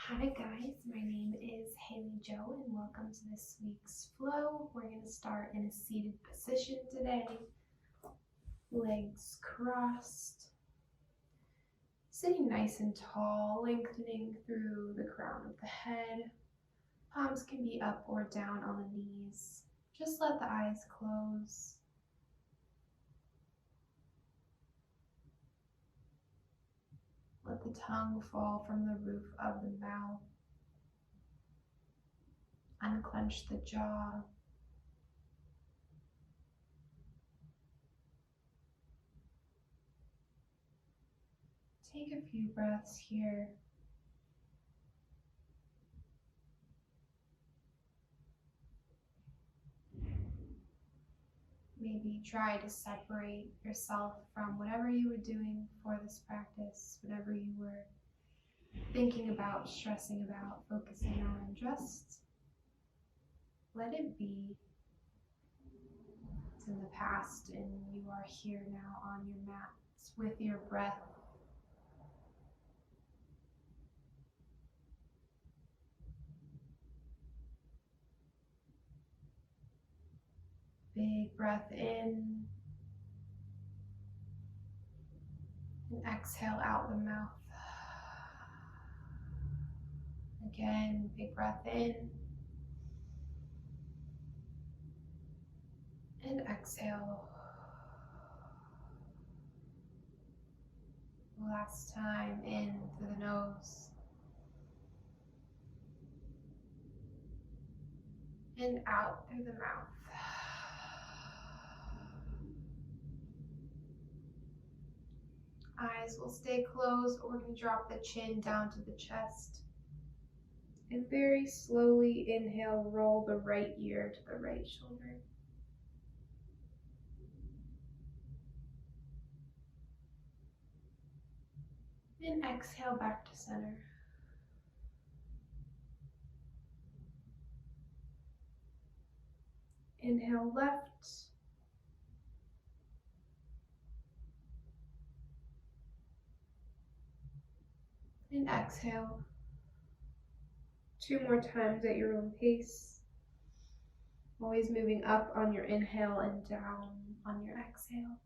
Hi guys, my name is Halie Jo and welcome to this week's flow. We're going to start in a seated position today. Legs crossed. Sitting nice and tall, lengthening through the crown of the head. Palms can be up or down on the knees. Just let the eyes close. Let the tongue fall from the roof of the mouth. Unclench the jaw. Take a few breaths here. Maybe try to separate yourself from whatever you were doing for this practice, whatever you were thinking about, stressing about, focusing on. Just let it be. It's in the past and you are here now on your mats with your breath. Big breath in and exhale out the mouth. Again, big breath in and exhale. Last time, in through the nose and out through the mouth. Eyes will stay closed. We're going to drop the chin down to the chest. And very slowly inhale, roll the right ear to the right shoulder. And exhale back to center. Inhale left. And exhale. 2 more times at your own pace. Always moving up on your inhale and down on your exhale.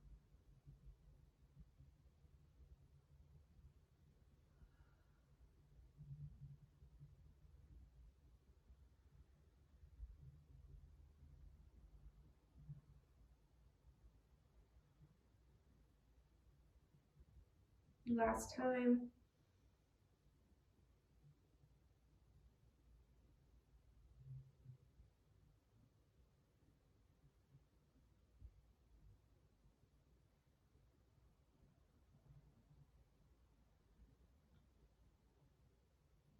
Last time.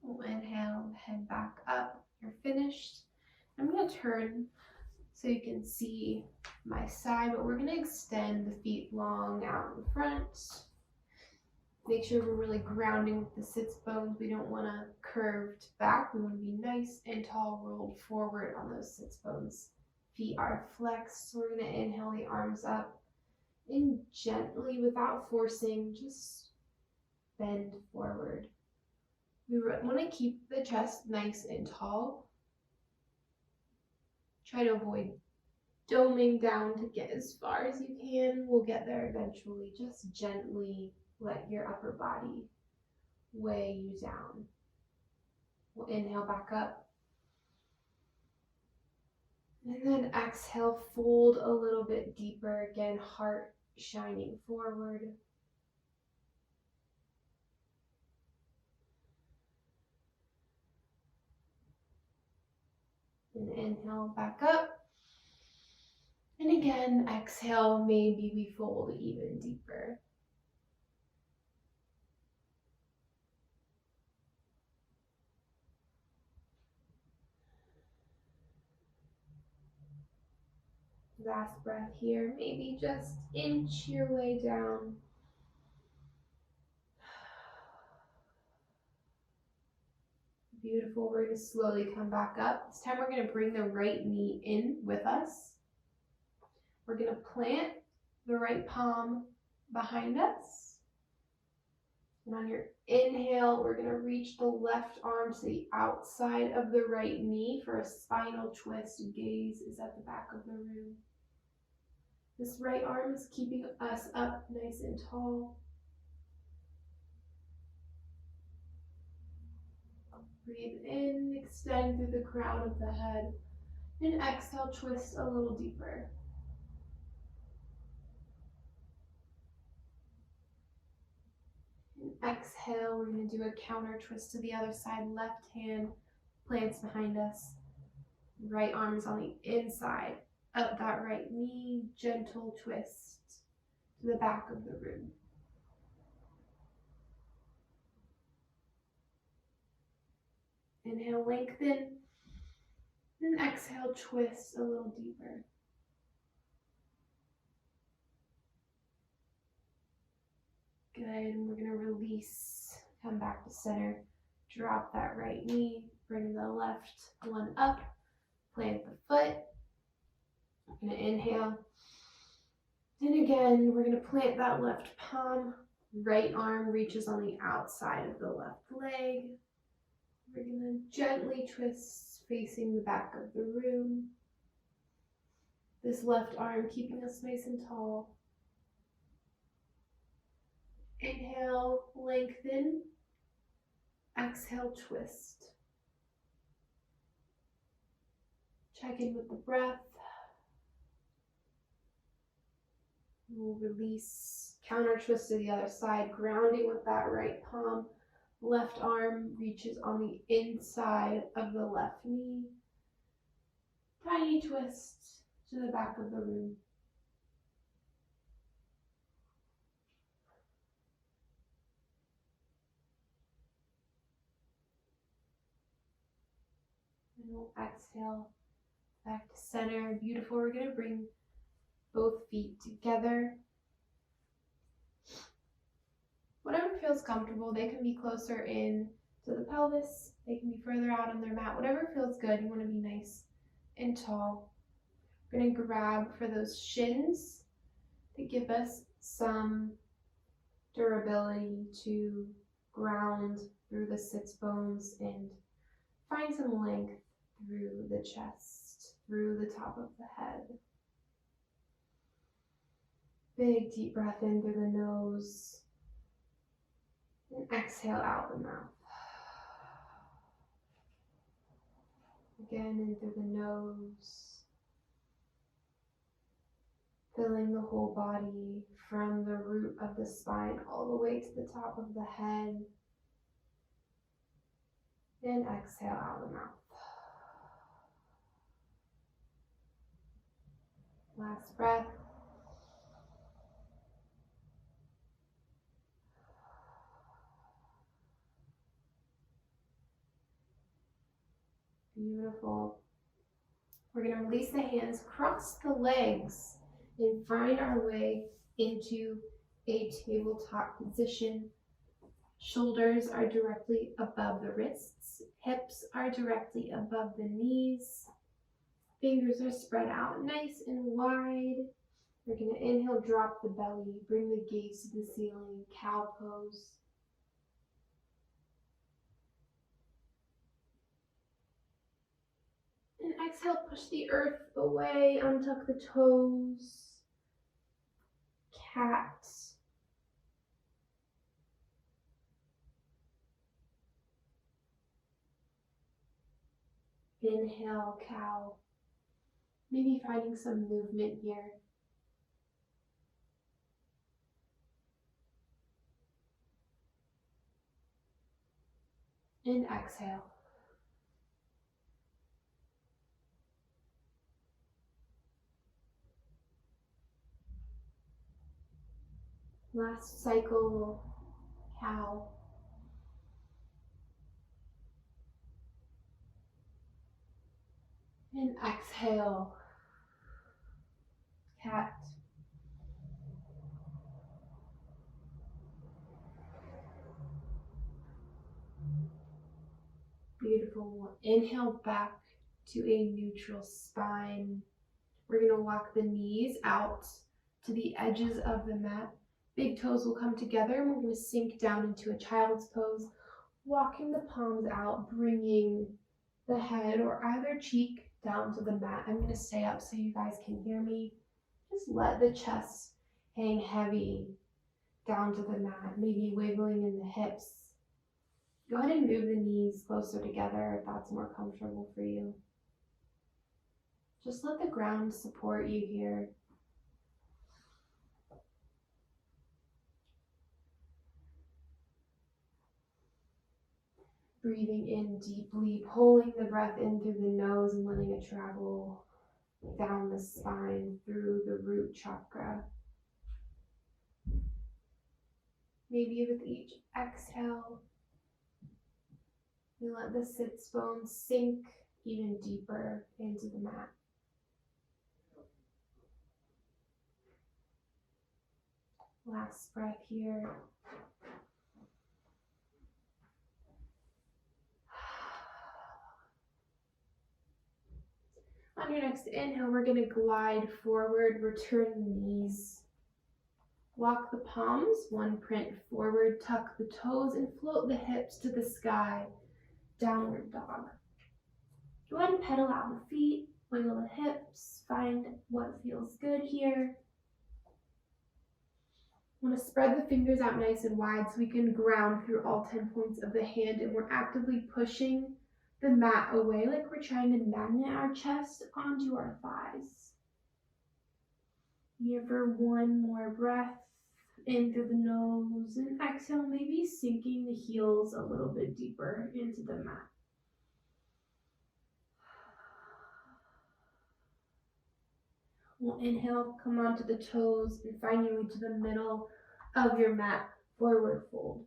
We'll inhale, head back up. You're finished. I'm going to turn so you can see my side, but we're going to extend the feet long out in front. Make sure we're really grounding with the sits bones. We don't want to curved back. We want to be nice and tall, rolled forward on those sits bones. Feet are flexed, so we're going to inhale the arms up and gently, without forcing, just bend forward. We want to keep the chest nice and tall. Try to avoid doming down to get as far as you can. We'll get there eventually. Just gently let your upper body weigh you down. We'll inhale back up. And then exhale, fold a little bit deeper. Again, heart shining forward. And inhale back up. And again, exhale, maybe we fold even deeper. Last breath here, maybe just inch your way down. Beautiful. We're going to slowly come back up. This time we're going to bring the right knee in with us. We're going to plant the right palm behind us. And on your inhale, we're going to reach the left arm to the outside of the right knee for a spinal twist. Gaze is at the back of the room. This right arm is keeping us up nice and tall. Breathe in, extend through the crown of the head, and exhale, twist a little deeper. And exhale, we're going to do a counter twist to the other side. Left hand plants behind us. Right arm is on the inside of that right knee. Gentle twist to the back of the room. Inhale, lengthen. And exhale, twist a little deeper. Good, and we're going to release, come back to center, drop that right knee, bring the left one up, plant the foot. We're going to inhale, and again, we're going to plant that left palm, right arm reaches on the outside of the left leg. We're going to gently twist facing the back of the room. This left arm keeping us nice and tall. Inhale, lengthen. Exhale, twist. Check in with the breath. We'll release, counter twist to the other side, grounding with that right palm. Left arm reaches on the inside of the left knee. Tiny twist to the back of the room. And we'll exhale back to center. Beautiful. We're going to bring both feet together. Whatever feels comfortable. They can be closer in to the pelvis. They can be further out on their mat. Whatever feels good. You want to be nice and tall. We're going to grab for those shins to give us some durability to ground through the sits bones and find some length through the chest, through the top of the head. Big deep breath in through the nose and exhale out the mouth. Again, in through the nose, filling the whole body from the root of the spine all the way to the top of the head. And exhale out the mouth. Last breath. Beautiful. We're going to release the hands, cross the legs, and find our way into a tabletop position. Shoulders are directly above the wrists. Hips are directly above the knees. Fingers are spread out nice and wide. We're going to inhale, drop the belly, bring the gaze to the ceiling, cow pose. And exhale, push the earth away, untuck the toes. Cat. Inhale, cow. Maybe finding some movement here. And exhale. Last cycle, cow. And exhale, cat. Beautiful. Inhale back to a neutral spine. We're going to walk the knees out to the edges of the mat. Big toes will come together and we're going to sink down into a child's pose, walking the palms out, bringing the head or either cheek down to the mat. I'm going to stay up so you guys can hear me. Just let the chest hang heavy down to the mat, maybe wiggling in the hips. Go ahead and move the knees closer together if that's more comfortable for you. Just let the ground support you here. Breathing in deeply, pulling the breath in through the nose and letting it travel down the spine through the root chakra. Maybe with each exhale, you let the sits bones sink even deeper into the mat. Last breath here. On your next inhale, we're going to glide forward, return the knees. Walk the palms, one print forward, tuck the toes, and float the hips to the sky. Downward dog. Go ahead and pedal out the feet, wiggle the hips, find what feels good here. Want to spread the fingers out nice and wide so we can ground through all 10 points of the hand, and we're actively pushing the mat away like we're trying to magnet our chest onto our thighs. Here for one more breath, in through the nose, and exhale, maybe sinking the heels a little bit deeper into the mat. We'll inhale, come onto the toes, and find your way to the middle of your mat, forward fold.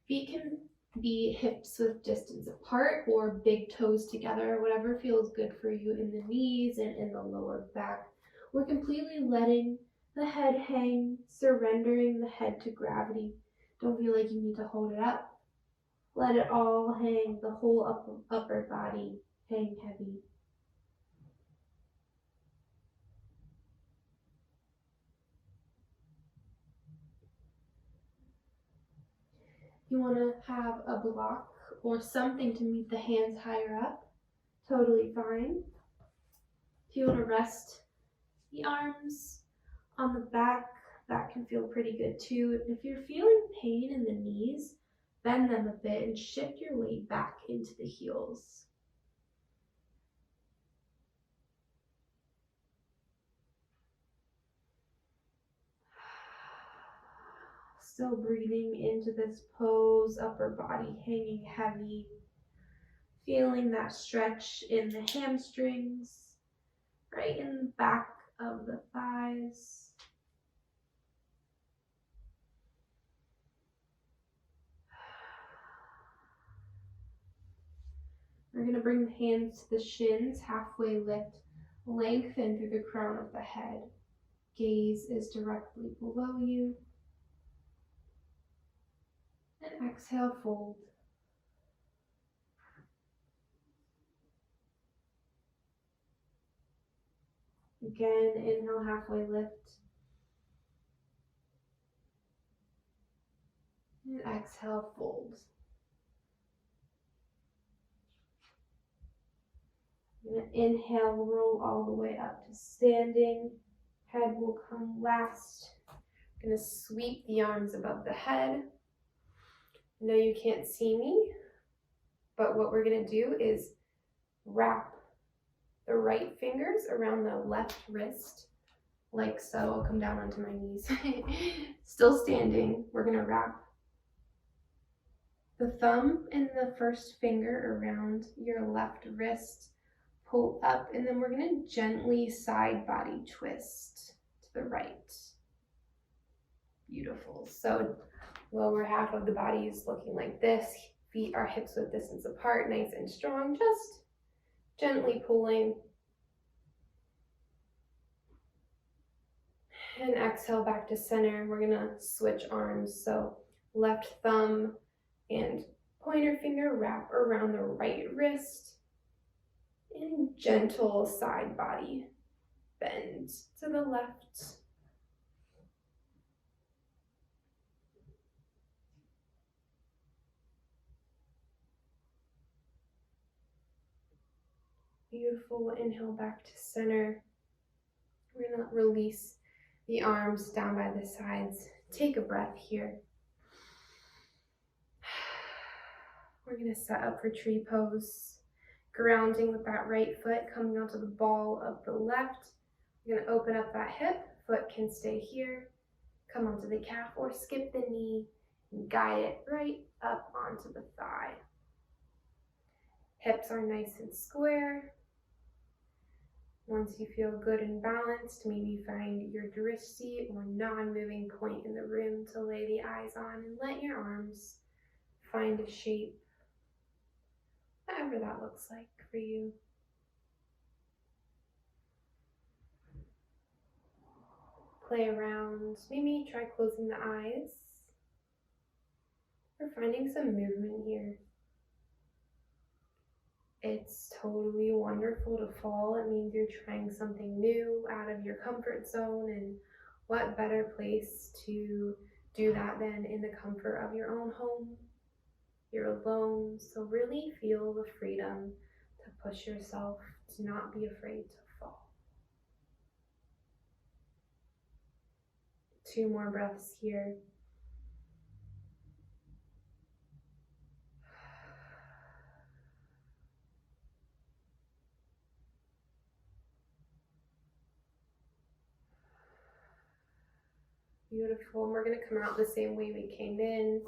Feet can be hips width distance apart or big toes together, whatever feels good for you in the knees and in the lower back. We're completely letting the head hang, surrendering the head to gravity. Don't feel like you need to hold it up. Let it all hang, the whole upper body hang heavy. You want to have a block or something to meet the hands higher up, totally fine. If you want to rest the arms on the back, that can feel pretty good too. If you're feeling pain in the knees, bend them a bit and shift your weight back into the heels. Still breathing into this pose, upper body hanging heavy. Feeling that stretch in the hamstrings, right in the back of the thighs. We're going to bring the hands to the shins, halfway lift, lengthen through the crown of the head. Gaze is directly below you. And exhale, fold. Again, inhale, halfway lift. And exhale, fold. You're going to inhale, roll all the way up to standing. Head will come last. I'm going to sweep the arms above the head. I know you can't see me, but what we're going to do is wrap the right fingers around the left wrist, like so. I'll come down onto my knees. Still standing. We're going to wrap the thumb and the first finger around your left wrist, pull up, and then we're going to gently side body twist to the right. Beautiful. So lower half of the body is looking like this. Feet are hips width distance apart, nice and strong. Just gently pulling. And exhale back to center. We're gonna switch arms. So left thumb and pointer finger wrap around the right wrist. And gentle side body bend to the left. Beautiful. Inhale back to center. We're going to release the arms down by the sides. Take a breath here. We're going to set up for tree pose. Grounding with that right foot, coming onto the ball of the left. We're going to open up that hip. Foot can stay here. Come onto the calf or skip the knee and guide it right up onto the thigh. Hips are nice and square. Once you feel good and balanced, maybe find your drishti or non-moving point in the room to lay the eyes on, and let your arms find a shape, whatever that looks like for you. Play around, maybe try closing the eyes or finding some movement here. It's totally wonderful to fall. It means you're trying something new out of your comfort zone, and what better place to do that than in the comfort of your own home? You're alone, so really feel the freedom to push yourself, to not be afraid to fall. 2 more breaths here. Beautiful. We're going to come out the same way we came in.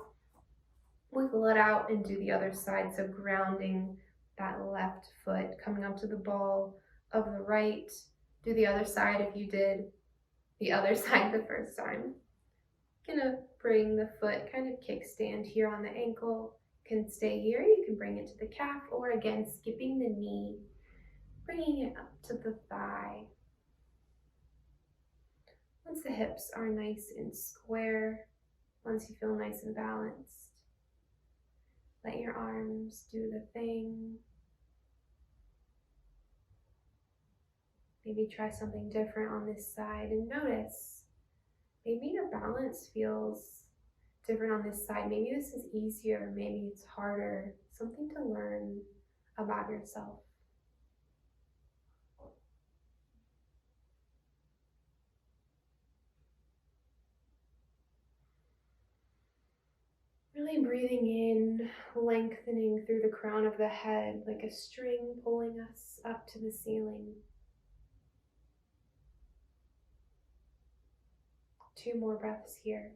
Wiggle it out and do the other side. So grounding that left foot, coming up to the ball of the right. Do the other side if you did the other side the first time. Gonna bring the foot, kind of kickstand here on the ankle. Can stay here. You can bring it to the calf, or again, skipping the knee, bringing it up to the thigh. Once the hips are nice and square, once you feel nice and balanced, let your arms do the thing. Maybe try something different on this side and notice. Maybe your balance feels different on this side. Maybe this is easier, maybe it's harder. Something to learn about yourself. Really breathing in, lengthening through the crown of the head like a string pulling us up to the ceiling. 2 more breaths here.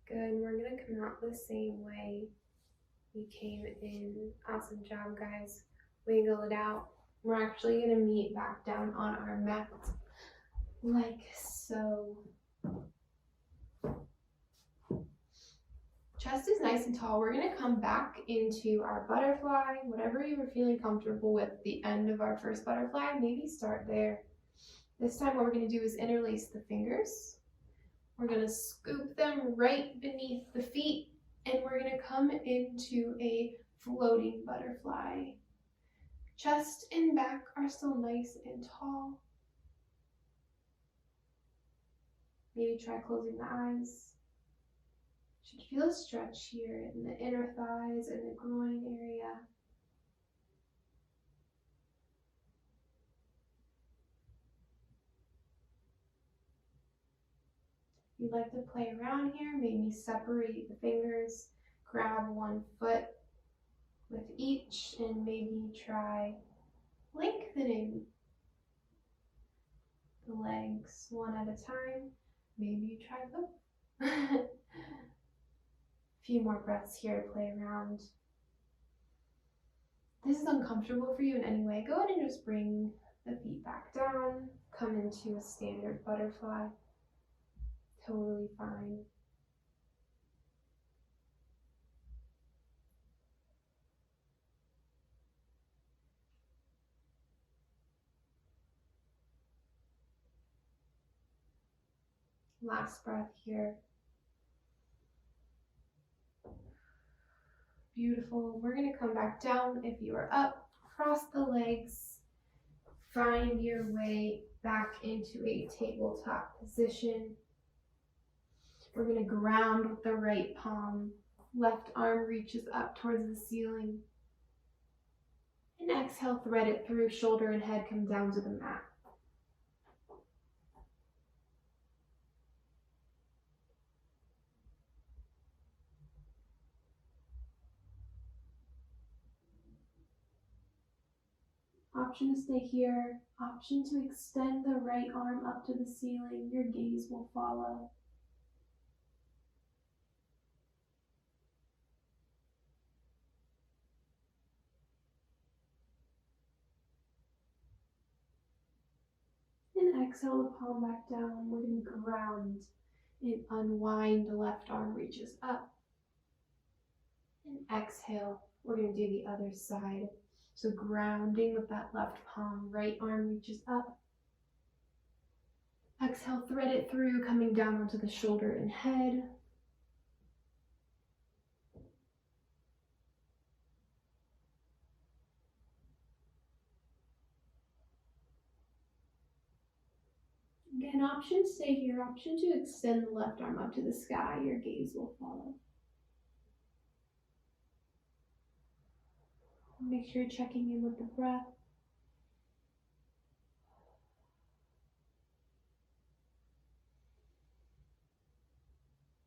Good, we're gonna come out the same way we came in. Awesome job, guys. Wiggle it out. We're actually gonna meet back down on our mat, like so. Chest is nice and tall. We're gonna come back into our butterfly, whatever you were feeling comfortable with the end of our first butterfly, maybe start there. This time what we're gonna do is interlace the fingers. We're gonna scoop them right beneath the feet, and we're gonna come into a floating butterfly. Chest and back are still nice and tall. Maybe try closing the eyes. Should feel a stretch here in the inner thighs and the groin area. If you'd like to play around here, maybe separate the fingers, grab one foot with each, and maybe try lengthening the legs one at a time. Maybe you try both. Few more breaths here to play around. If this is uncomfortable for you in any way, go ahead and just bring the feet back down, come into a standard butterfly. Totally fine. Last breath here. Beautiful. We're going to come back down if you are up. cross the legs, find your way back into a tabletop position. We're going to ground with the right palm. Left arm reaches up towards the ceiling. And exhale, thread it through, shoulder and head come down to the mat. Option to stay here. Option to extend the right arm up to the ceiling. Your gaze will follow. And exhale the palm back down. We're going to ground and unwind. The left arm reaches up. And exhale, we're going to do the other side. So grounding with that left palm, right arm reaches up. Exhale, thread it through, coming down onto the shoulder and head. Again, option to stay here, option to extend the left arm up to the sky. Your gaze will follow. Make sure you're checking in with the breath.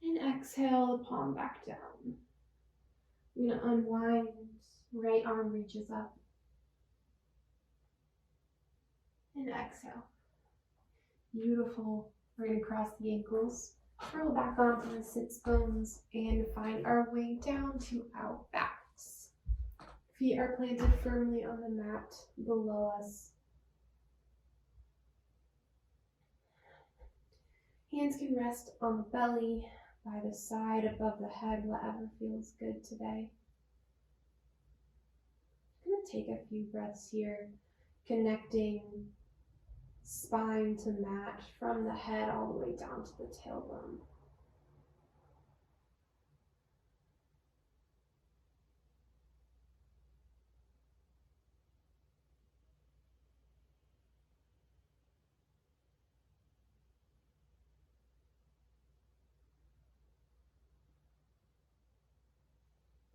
And exhale the palm back down. I'm going to unwind. Right arm reaches up. And exhale. Beautiful. We're going to cross the ankles, curl back onto the sits bones, and find our way down to our backs. Feet are planted firmly on the mat below us. Hands can rest on the belly, by the side, above the head, whatever feels good today. I'm going to take a few breaths here, connecting spine to mat from the head all the way down to the tailbone.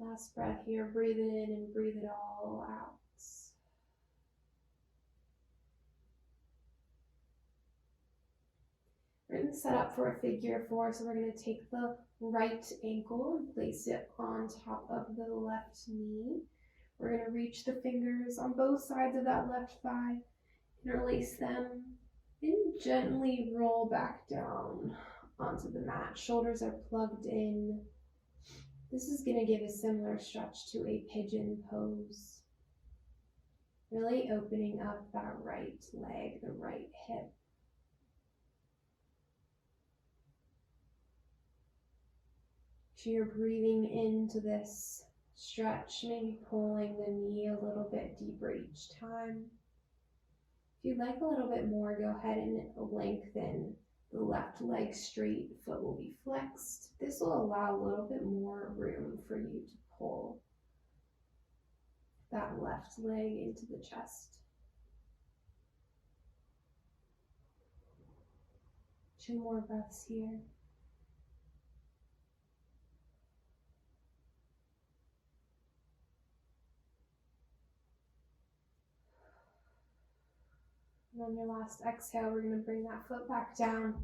Last breath here, breathe it in and breathe it all out. We're going to set up for a figure four, so we're going to take the right ankle and place it on top of the left knee. We're going to reach the fingers on both sides of that left thigh, interlace them, and gently roll back down onto the mat. Shoulders are plugged in. This is going to give a similar stretch to a pigeon pose. Really opening up that right leg, the right hip. So you're breathing into this stretch, maybe pulling the knee a little bit deeper each time. If you'd like a little bit more, go ahead and lengthen the left leg straight, foot will be flexed. This will allow a little bit more room for you to pull that left leg into the chest. 2 more breaths here. And on your last exhale, we're going to bring that foot back down.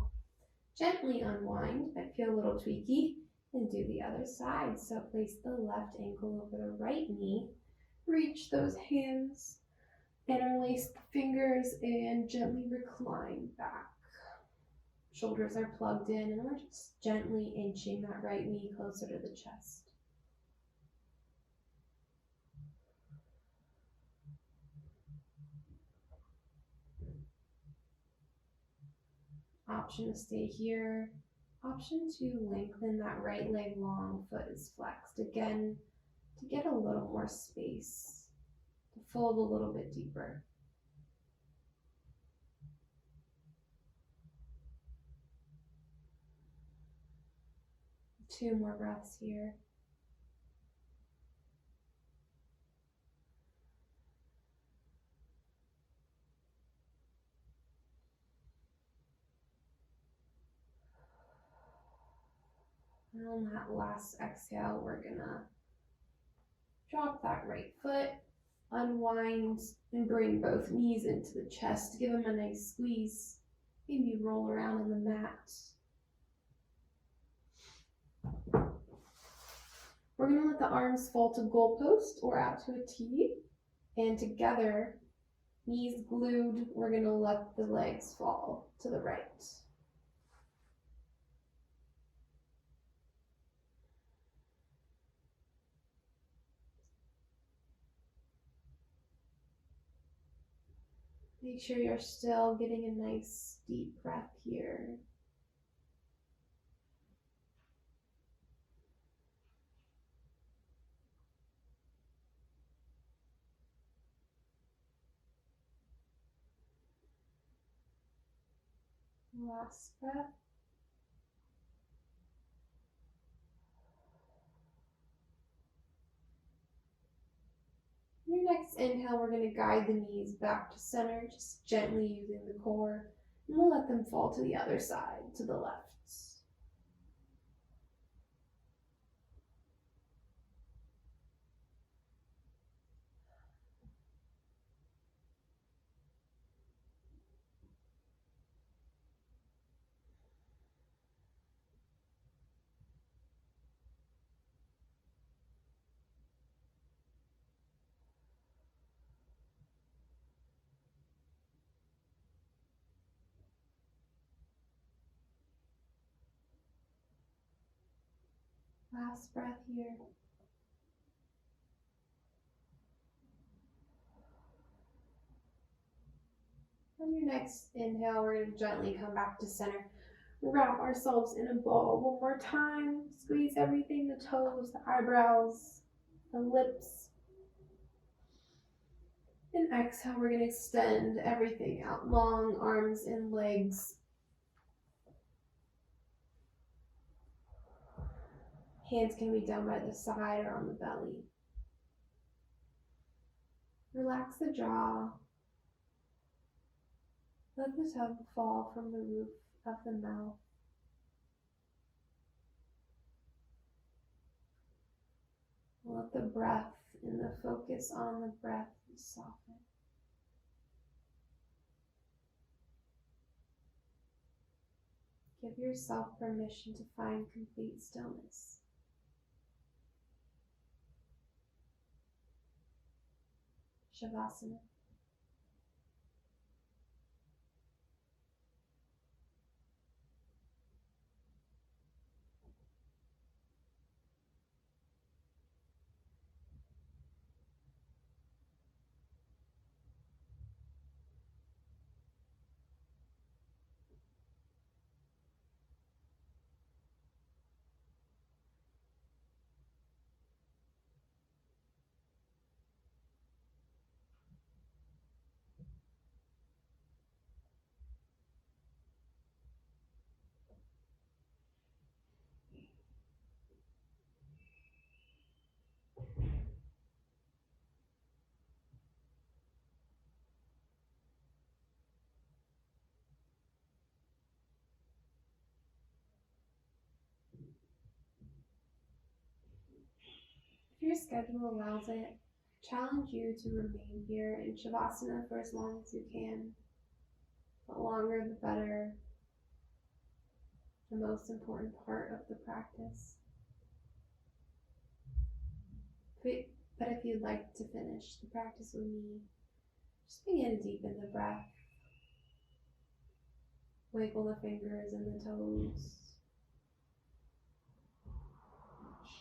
Gently unwind. Might feel a little tweaky. And do the other side. So place the left ankle over the right knee. Reach those hands. Interlace the fingers and gently recline back. Shoulders are plugged in, and we're just gently inching that right knee closer to the chest. Option to stay here. Option to lengthen that right leg long, foot is flexed. Again, to get a little more space, to fold a little bit deeper. Two more breaths here. And on that last exhale, we're gonna drop that right foot, unwind, and bring both knees into the chest. Give them a nice squeeze. Maybe roll around on the mat. We're gonna let the arms fall to goalpost or out to a T. And together, knees glued, we're gonna let the legs fall to the right. Make sure you're still getting a nice deep breath here. Last breath. Your next inhale, we're going to guide the knees back to center, just gently using the core, and we'll let them fall to the other side, to the left. Last breath here. On your next inhale, we're going to gently come back to center. Wrap ourselves in a ball one more time. Squeeze everything, the toes, the eyebrows, the lips. And exhale, we're going to extend everything out long, arms and legs. Hands can be down by the side or on the belly. Relax the jaw. Let the tongue fall from the roof of the mouth. Let the breath and the focus on the breath soften. Give yourself permission to find complete stillness. Savasana. If your schedule allows it, challenge you to remain here in Shavasana for as long as you can. The longer the better. The most important part of the practice. But if you'd like to finish the practice with me, just begin to deepen the breath. Wiggle the fingers and the toes.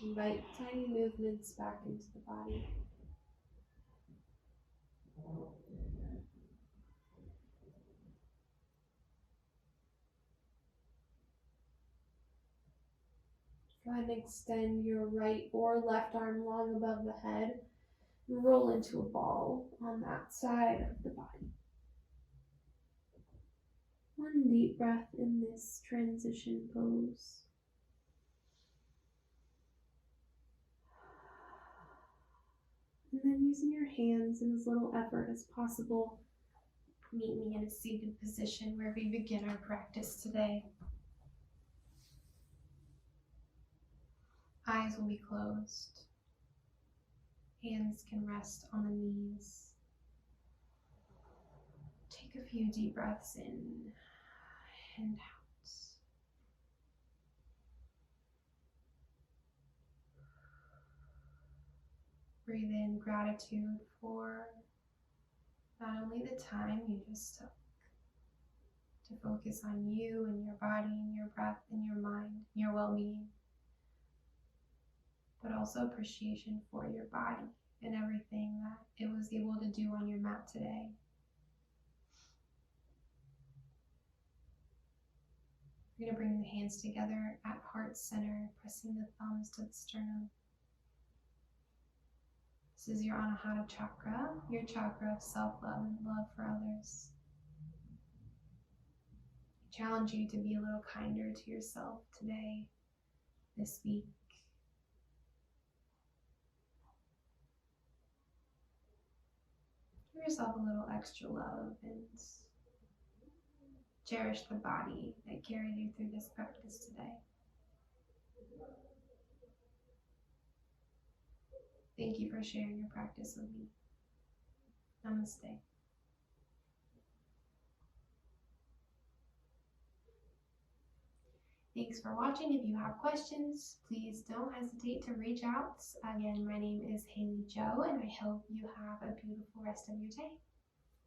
Invite tiny movements back into the body. Go ahead and extend your right or left arm long above the head and roll into a ball on that side of the body. One deep breath in this transition pose. And then using your hands in as little effort as possible, meet me in a seated position where we begin our practice today. Eyes will be closed. Hands can rest on the knees. Take a few deep breaths in and out. Breathe in gratitude for not only the time you just took to focus on you and your body and your breath and your mind, your well-being, but also appreciation for your body and everything that it was able to do on your mat today. You're going to bring the hands together at heart center, pressing the thumbs to the sternum. This is your Anahata Chakra, your chakra of self-love and love for others. I challenge you to be a little kinder to yourself today, this week. Give yourself a little extra love and cherish the body that carried you through this practice today. Thank you for sharing your practice with me. Namaste. Thanks for watching. If you have questions, please don't hesitate to reach out. Again, my name is Halie Jo, and I hope you have a beautiful rest of your day.